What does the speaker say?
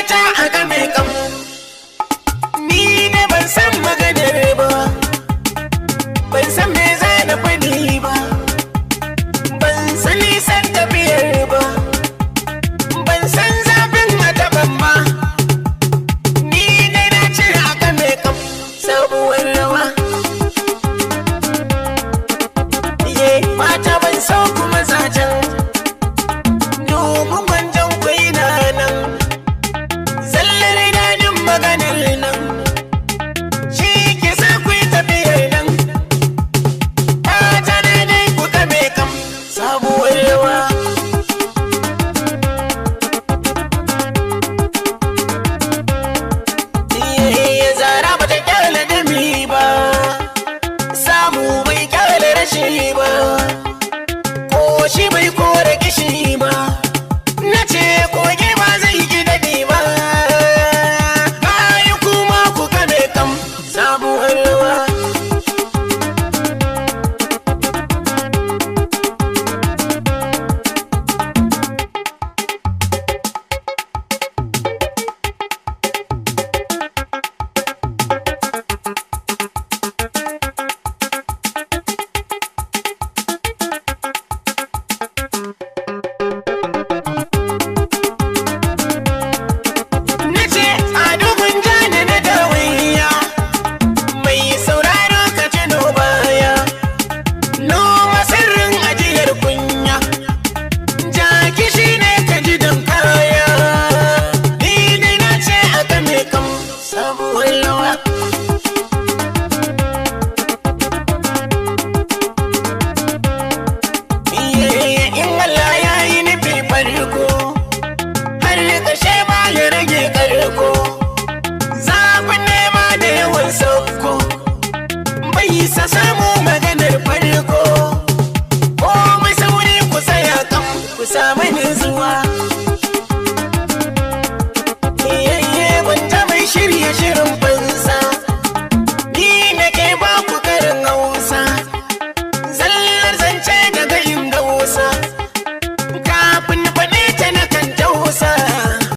mata haka mai kam ni ne ban san maganar ba, ban san me za na faɗi ba, ban san nisan tafiyar ba, ban san zafin mataban ma. Ni ne na ce haka mai kam sabuwar rawa. Mata ban so kuma zajen domin gwanjon kwaina nan, zallar daɗin maganar nan shi ke sa ku yi tafiyar nan. Mata na dai ku kame kam sabuwar rawa. Zara ba ta kyale dami ba, samu bai kyale rashi ba, shi bai kore kishi ba, na ce koge ba zai ki daɗi ba. Bayi kuma ku kame kam sabuwar rawa. Sa samu maganar farko ko mai sauri ku tsaya kam ku samu